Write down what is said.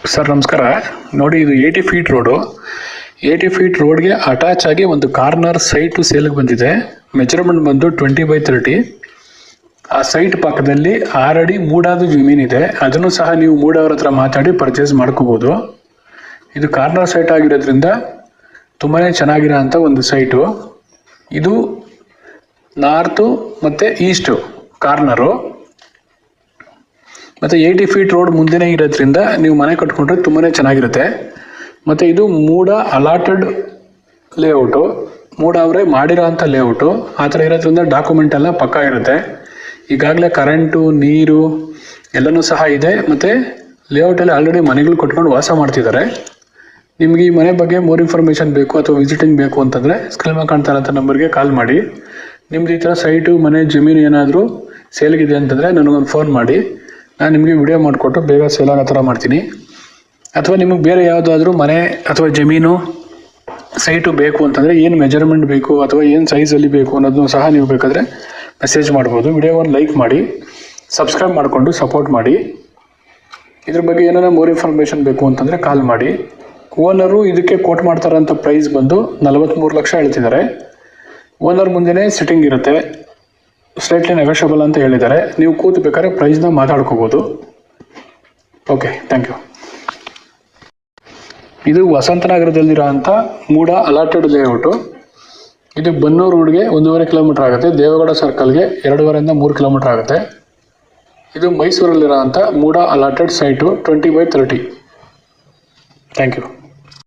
Sir ನಮಸ್ಕಾರ. ನೋಡಿ, ಇದು 80 ಫೀಟ್ ರೋಡು. 80 ಫೀಟ್ ರೋಡ್ಗೆ ಅಟ್ಯಾಚ್ ಆಗಿ ಒಂದು ಕಾರ್ನರ್ ಸೈಟು ಸೇಲ್ಗೆ ಬಂದಿದೆ. ಮೆಜರ್ಮೆಂಟ್ ಬಂದು 20x30. ಆ ಸೈಟ್ ಪಕ್ಕದಲ್ಲಿ 6 ಅಡಿ ಮೂಡಾದ ಜಮೀನಿದೆ. ಅದನ್ನು ಸಹ ನೀವು ಮೂಡವ್ರ ಹತ್ರ ಮಾತಾಡಿ ಪರ್ಚೇಸ್ ಮಾಡ್ಕೋಬೋದು. ಇದು ಕಾರ್ನರ್ ಸೈಟ್ ಆಗಿರೋದ್ರಿಂದ ತುಂಬಾ ಚೆನ್ನಾಗಿರೋ ಅಂಥ ಒಂದು ಸೈಟು. ಇದು ನಾರ್ತು ಮತ್ತು ಈಸ್ಟು ಕಾರ್ನರು. ಮತ್ತು 80 ಫೀಟ್ ರೋಡ್ ಮುಂದೆನೇ ಇರೋದ್ರಿಂದ ನೀವು ಮನೆ ಕಟ್ಕೊಂಡ್ರೆ ತುಂಬಾ ಚೆನ್ನಾಗಿರುತ್ತೆ. ಮತ್ತು ಇದು ಮೂಡ ಅಲಾಟೆಡ್ ಲೇಔಟು, ಮೂಡ ಅವರೇ ಮಾಡಿರೋ ಅಂಥ ಲೇಔಟು. ಆ ಥರ ಇರೋದ್ರಿಂದ ಡಾಕ್ಯುಮೆಂಟ್ ಎಲ್ಲ ಪಕ್ಕಾ ಇರುತ್ತೆ. ಈಗಾಗಲೇ ಕರೆಂಟು, ನೀರು ಎಲ್ಲನೂ ಸಹ ಇದೆ. ಮತ್ತು ಲೇಔಟಲ್ಲಿ ಆಲ್ರೆಡಿ ಮನೆಗಳು ಕಟ್ಕೊಂಡು ವಾಸ ಮಾಡ್ತಿದ್ದಾರೆ. ನಿಮಗೆ ಈ ಮನೆ ಬಗ್ಗೆ ಮೋರ್ ಇನ್ಫಾರ್ಮೇಷನ್ ಬೇಕು ಅಥವಾ ವಿಸಿಟಿಂಗ್ ಬೇಕು ಅಂತಂದರೆ ಸ್ಕ್ರೀನ್ ಮೇಲೆ ಕಾಣ್ತಾ ಇರೋಂಥ ನಂಬರ್ಗೆ ಕಾಲ್ ಮಾಡಿ. ನಿಮ್ದು ಈ ಥರ ಸೈಟು, ಮನೆ, ಜಮೀನು ಏನಾದರೂ ಸೇಲ್ಗಿದೆ ಅಂತಂದರೆ ನನಗೊಂದು ಫೋನ್ ಮಾಡಿ. ನಾನು ನಿಮಗೆ ವಿಡಿಯೋ ಮಾಡಿಕೊಟ್ಟು ಬೇಗ ಸೇಲ್ ಆಗೋ ಥರ ಮಾಡ್ತೀನಿ. ಅಥವಾ ನಿಮಗೆ ಬೇರೆ ಯಾವುದಾದ್ರೂ ಮನೆ ಅಥವಾ ಜಮೀನು ಸೈಟು ಬೇಕು ಅಂತಂದರೆ ಏನು ಮೆಜರ್ಮೆಂಟ್ ಬೇಕು ಅಥವಾ ಏನು ಸೈಜಲ್ಲಿ ಬೇಕು ಅನ್ನೋದನ್ನು ಸಹ ನೀವು ಬೇಕಾದರೆ ಮೆಸೇಜ್ ಮಾಡ್ಬೋದು. ವಿಡಿಯೋವನ್ನು ಲೈಕ್ ಮಾಡಿ, ಸಬ್ಸ್ಕ್ರೈಬ್ ಮಾಡಿಕೊಂಡು ಸಪೋರ್ಟ್ ಮಾಡಿ. ಇದ್ರ ಬಗ್ಗೆ ಏನಾರ ಮೋರ್ ಇನ್ಫಾರ್ಮೇಷನ್ ಬೇಕು ಅಂತಂದರೆ ಕಾಲ್ ಮಾಡಿ. ಓನರು ಇದಕ್ಕೆ ಕೋಟ್ ಮಾಡ್ತಾರಂಥ ಪ್ರೈಸ್ ಬಂದು 43 ಲಕ್ಷ ಹೇಳ್ತಿದ್ದಾರೆ. ಓನರ್ ಮುಂದೆನೇ ಸಿಟ್ಟಿಂಗ್ ಇರುತ್ತೆ, ಸ್ಲೈಟ್ಲಿ ನೆಗೋಷಿಯಬಲ್ ಅಂತ ಹೇಳಿದ್ದಾರೆ. ನೀವು ಕೂತು ಬೇಕಾದ್ರೆ ಪ್ರೈಸ್ನ ಮಾತಾಡ್ಕೋಬೋದು. Okay, thank you. ಇದು ವಸಂತನಗರದಲ್ಲಿರೋ ಅಂಥ ಮೂಡ ಅಲಾಟೆಡ್ ಲೇಔಟು. ಇದು ಬನ್ನೂರು ರೋಡ್ಗೆ 1.5 ಕಿಲೋಮೀಟರ್ ಆಗುತ್ತೆ. ದೇವೇಗೌಡ ಸರ್ಕಲ್ಗೆ 2.5 3 ಕಿಲೋಮೀಟರ್ ಆಗುತ್ತೆ. ಇದು ಮೈಸೂರಲ್ಲಿರೋ ಅಂಥ MUDA allotted site 20x30. Thank you.